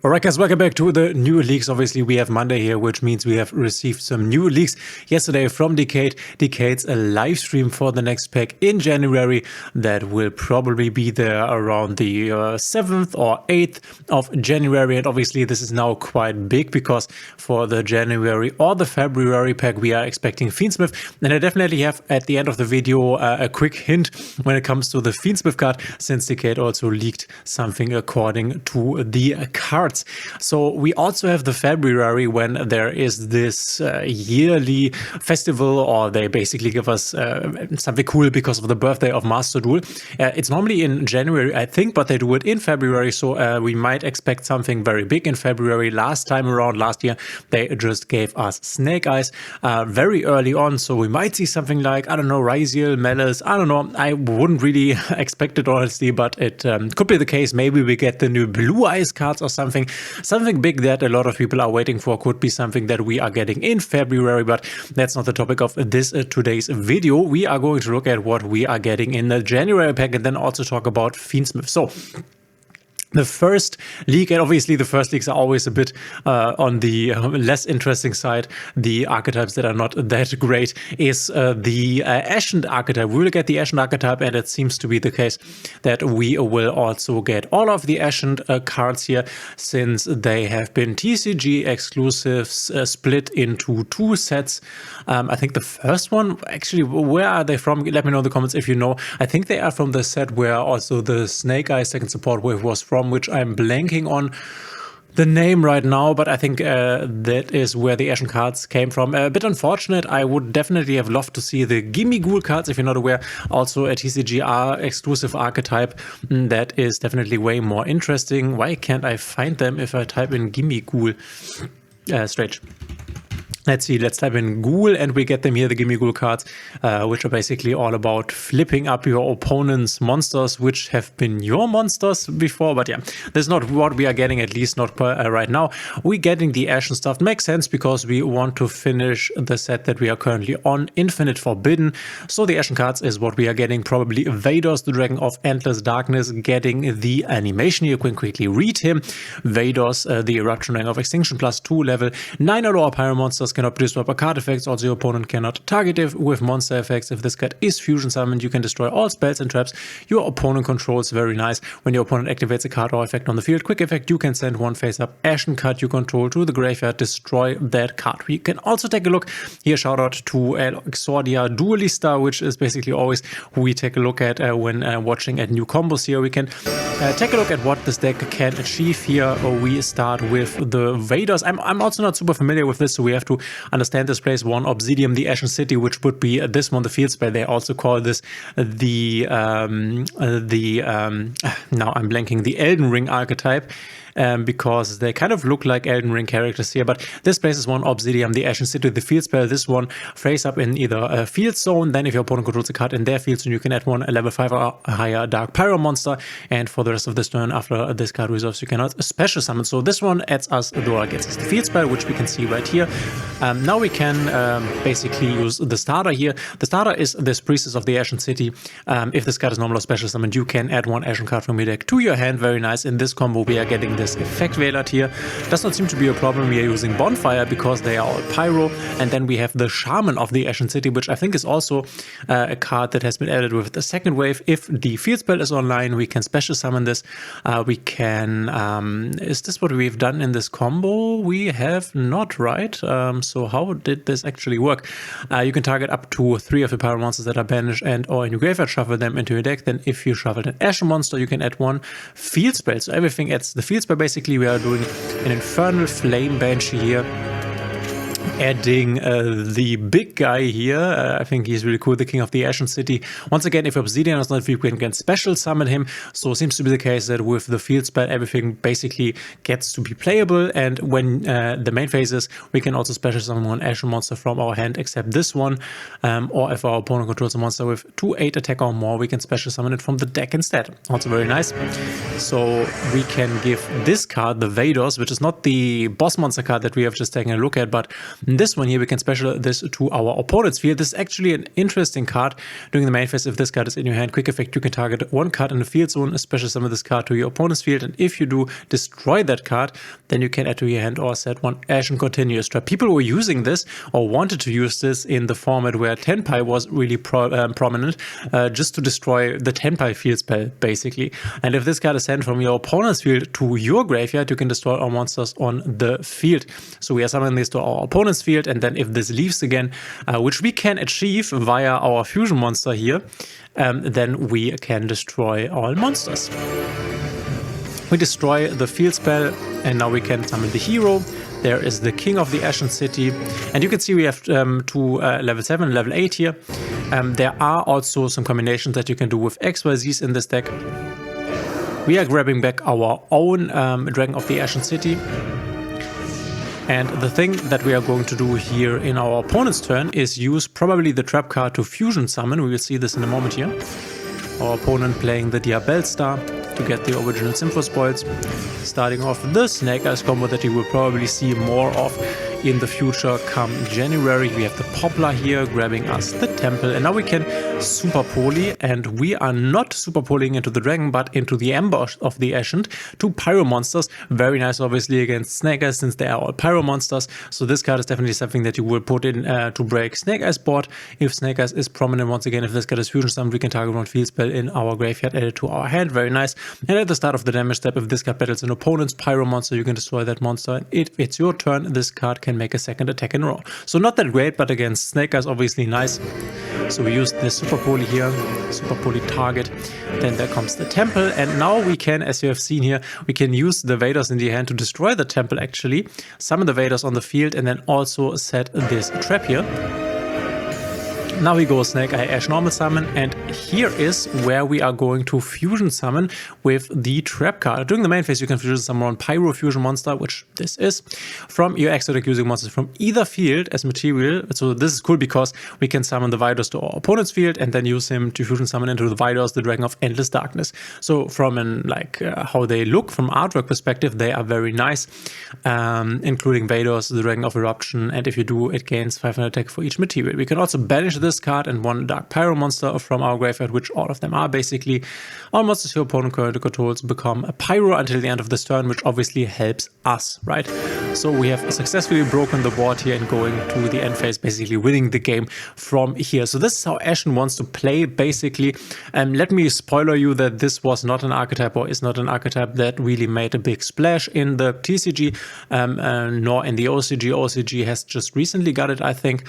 Alright guys, welcome back to the new leaks. Obviously we have Monday here, which means we have received some new leaks yesterday from Dkayed. Dkayd's a live stream for the next pack in January that will probably be there around the 7th or 8th of January. And obviously this is now quite big because for the January or the February pack we are expecting Fiendsmith. And I definitely have at the end of the video a quick hint when it comes to the Fiendsmith card, since Dkayed also leaked something according to the cards. So we also have the February when there is this yearly festival, or they basically give us something cool because of the birthday of Master Duel. It's normally in January, I think, but they do it in February. So we might expect something very big in February. Last time around, last year, they just gave us Snake Eyes very early on. So we might see something like, I don't know, Ryziel, Malice. I don't know. I wouldn't really expect it, honestly, but it could be the case. Maybe we get the new Blue Eyes cards or something. Something big that a lot of people are waiting for. Could be something that we are getting in February, but that's not the topic of this today's video. We are going to look at what we are getting in the January pack and then also talk about Fiendsmith. So the first leak, and obviously the first leaks are always a bit on the less interesting side, the archetypes that are not that great, is the Ashened archetype. We will get the Ashened archetype, and it seems to be the case that we will also get all of the Ashened cards here, since they have been TCG exclusives split into two sets. I think the first one, actually, where are they from? Let me know in the comments if you know. I think they are from the set where also the Snake Eye second support wave was from, which I'm blanking on the name right now, but I think that is where the Ashen cards came from. A bit unfortunate. I would definitely have loved to see the Gimme Ghoul cards, if you're not aware. Also a TCGR exclusive archetype that is definitely way more interesting. Why can't I find them if I type in Gimme Ghoul? Strange. Let's see, let's type in Ghoul and we get them here, the Gimme Ghoul cards, which are basically all about flipping up your opponent's monsters, which have been your monsters before. But yeah, this is not what we are getting, at least not right now. We're getting the Ashen stuff. Makes sense because we want to finish the set that we are currently on, Infinite Forbidden. So the Ashen cards is what we are getting. Probably Vados, the Dragon of Endless Darkness, getting the animation. You can quickly read him. Vados, the Eruption Ring of Extinction, +2 level 9 Allure Pyro monsters. Cannot produce proper card effects. Also, your opponent cannot target it with monster effects. If this card is fusion summoned, you can destroy all spells and traps your opponent controls. Very nice. When your opponent activates a card or effect on the field, quick effect, you can send one face-up Ashen card you control to the graveyard, destroy that card. We can also take a look here. Shout out to Exordia Duelista, which is basically always who we take a look at when watching at new combos here. We can take a look at what this deck can achieve here. We start with the Vados. I'm also not super familiar with this, so we have to understand this. Plays one Obsidian, the Ashen City, which would be this one, the field spell. They also call this the now I'm blanking, the Elden Ring archetype. Because they kind of look like Elden Ring characters here, but this places one Obsidian, the Ashen City, the field spell. This one phrase up in either a field zone, then if your opponent controls a card in their field zone, you can add one level 5 or higher Dark Pyro monster, and for the rest of this turn, after this card resolves, you cannot special summon. So this one adds us, gets us the field spell, which we can see right here. Now we can basically use the starter here. The starter is this Priestess of the Ashen City. If this card is normal or special summoned, you can add one Ashen card from your deck to your hand. Very nice. In this combo, we are getting this Effect Veiled here. Does not seem to be a problem. We are using Bonfire because they are all Pyro. And then we have the Shaman of the Ashen City, which I think is also a card that has been added with the second wave. If the field spell is online, we can special summon this. We can... is this what we've done in this combo? We have not, right? So how did this actually work? You can target up to 3 of the Pyro monsters that are banished and or in your graveyard, shuffle them into your deck. Then if you shuffled an Ashen monster, you can add one field spell. So everything adds the field spell. Basically, we are doing an Infernal Flame Banshee here. Adding the big guy here. I think he's really cool, the King of the Ashen City. Once again, if Obsidian is not free, we can special summon him. So it seems to be the case that with the field spell, everything basically gets to be playable. And when the main phases, we can also special summon one Ashen monster from our hand, except this one. Or if our opponent controls a monster with 2/8 attack or more, we can special summon it from the deck instead. Also very nice. So we can give this card, the Vados, which is not the boss monster card that we have just taken a look at, but This one here, we can special this to our opponent's field. This is actually an interesting card during the main phase. If this card is in your hand, quick effect, you can target one card in the field zone, special summon this card to your opponent's field, and if you do destroy that card, then you can add to your hand or set one Ashened continuous trap. People were using this or wanted to use this in the format where Tenpai was really prominent, just to destroy the Tenpai field spell, basically. And if this card is sent from your opponent's field to your graveyard, you can destroy all monsters on the field. So we are summoning this to our opponent's field, and then if this leaves again, which we can achieve via our fusion monster here, then we can destroy all monsters. We destroy the field spell, and now we can summon the hero. There is the King of the Ashened City, and you can see we have two level 7 and level 8 here. There are also some combinations that you can do with XYZs in this deck. We are grabbing back our own Dragon of the Ashened City. And the thing that we are going to do here in our opponent's turn is use probably the trap card to fusion summon. We will see this in a moment here. Our opponent playing the Diabell Star to get the original Sympho spoils. Starting off the Snake Eyes combo that you will probably see more of in the future come January. We have the Poplar here grabbing us the Temple, and now we can super poly, and we are not super polying into the Dragon but into the Ambush of the Ashened, two Pyro monsters. Very nice obviously against Snake Eyes since they are all Pyro monsters, so this card is definitely something that you will put in to break Snake Eyes board. If Snake Eyes is prominent once again, if this card is fusion summoned, we can target one field spell in our graveyard added to our hand. Very nice. And at the start of the damage step, if this card battles an opponent's Pyro monster, you can destroy that monster. If it's your turn, this card can make a second attack in a row. So not that great, but against Snake Eyes obviously nice. So we use the Super Poly here, Super Poly target. Then there comes the Temple, and now we can, as you have seen here, we can use the Vaders in the hand to destroy the Temple actually, summon the Vaders on the field, and then also set this trap here. Now we go Snake Eye Ash normal summon, and here is where we are going to fusion summon with the trap card. During the main phase, you can fusion summon one Pyro fusion monster, which this is, from your extra deck using monsters from either field as material. So this is cool because we can summon the Vidors to our opponent's field and then use him to fusion summon into the Vidors, the Dragon of Endless Darkness. So from an how they look from artwork perspective, they are very nice, including Vadors, the Dragon of Eruption, and if you do, it gains 500 attack for each material. We can also banish this card and one Dark Pyro monster from our graveyard, which all of them are basically. All monsters your opponent currently controls become a Pyro until the end of this turn, which obviously helps us, right? So we have successfully broken the board here and going to the end phase, basically winning the game from here. So this is how Ashen wants to play, basically. Let me spoiler you that this was not an archetype, or is not an archetype that really made a big splash in the TCG, nor in the OCG. OCG has just recently got it, I think.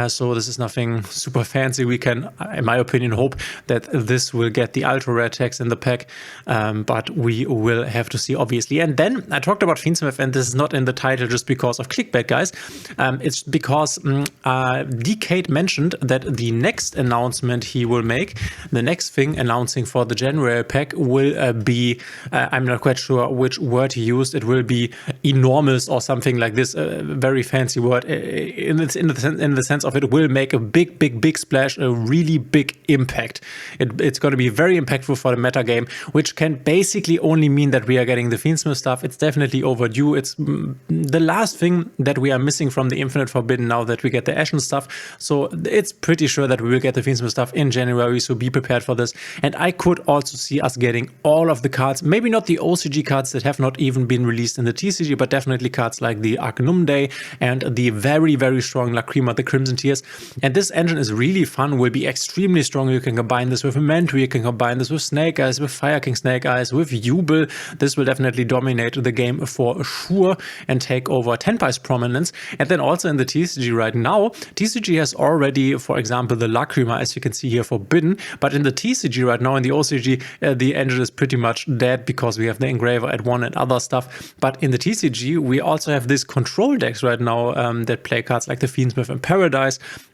So this is nothing super fancy. We can, in my opinion, hope that this will get the ultra rare text in the pack, but we will have to see, obviously. And then I talked about Fiendsmith, and this is not in the title just because of clickbait, guys. It's because Dkayed mentioned that the next announcement he will make, the next thing announcing for the January pack, will be, I'm not quite sure which word he used. It will be enormous or something like this, a very fancy word. In the sense of it will make a big splash, a really big impact. It's going to be very impactful for the meta game, which can basically only mean that we are getting the Fiendsmith stuff. It's definitely overdue. It's the last thing that we are missing from the Infinite Forbidden now that we get the Ashen stuff. So it's pretty sure that we will get the Fiendsmith stuff in January, so be prepared for this. And I could also see us getting all of the cards, maybe not the OCG cards that have not even been released in the TCG, but definitely cards like the Arcanum Day and the very strong Lacrima, the Crimson Tears. And this engine is really fun, will be extremely strong. You can combine this with Mentor, you can combine this with Snake Eyes, with Fire King Snake Eyes, with Jubel. This will definitely dominate the game for sure and take over Tenpai's prominence. And then also in the TCG right now, TCG has already, for example, the Lacrima, as you can see here, forbidden. But in the TCG right now, in the OCG, the engine is pretty much dead because we have the Engraver at 1 and other stuff. But in the TCG, we also have this control decks right now that play cards like the Fiendsmith and Paradise,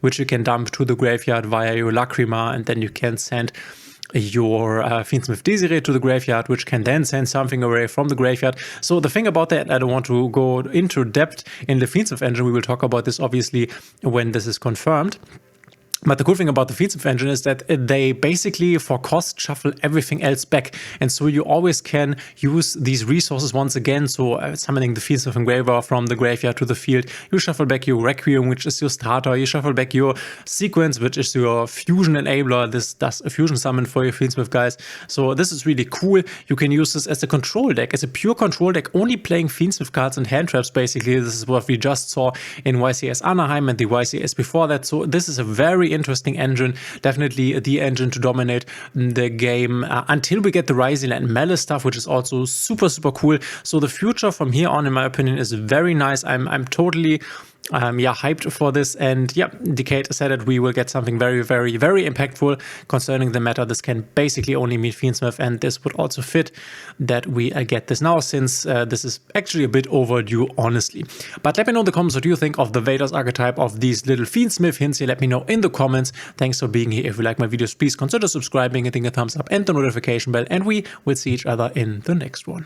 which you can dump to the graveyard via your Lacrima, and then you can send your Fiendsmith Desiree to the graveyard, which can then send something away from the graveyard. So the thing about that, I don't want to go into depth in the Fiendsmith engine. We will talk about this obviously when this is confirmed. But the cool thing about the Fiendsmith engine is that they basically, for cost, shuffle everything else back. And so you always can use these resources once again. So summoning the Fiendsmith Engraver from the graveyard to the field, you shuffle back your Requiem, which is your starter. You shuffle back your Sequence, which is your fusion enabler. This does a fusion summon for your Fiendsmith guys. So this is really cool. You can use this as a control deck, as a pure control deck, only playing Fiendsmith cards and hand traps, basically. This is what we just saw in YCS Anaheim and the YCS before that. So this is a very interesting engine, definitely the engine to dominate the game until we get the Rising and Malice stuff, which is also super cool. So the future from here on, in my opinion, is very nice. I'm totally hyped for this, and yeah, Dkayed said that we will get something very impactful concerning the meta. This can basically only meet Fiendsmith, and this would also fit that we get this now, since this is actually a bit overdue, honestly. But let me know in the comments what you think of the Vader's archetype, of these little Fiendsmith hints here. Let me know in the comments. Thanks for being here. If you like my videos, please consider subscribing, hitting a thumbs up and the notification bell, and we will see each other in the next one.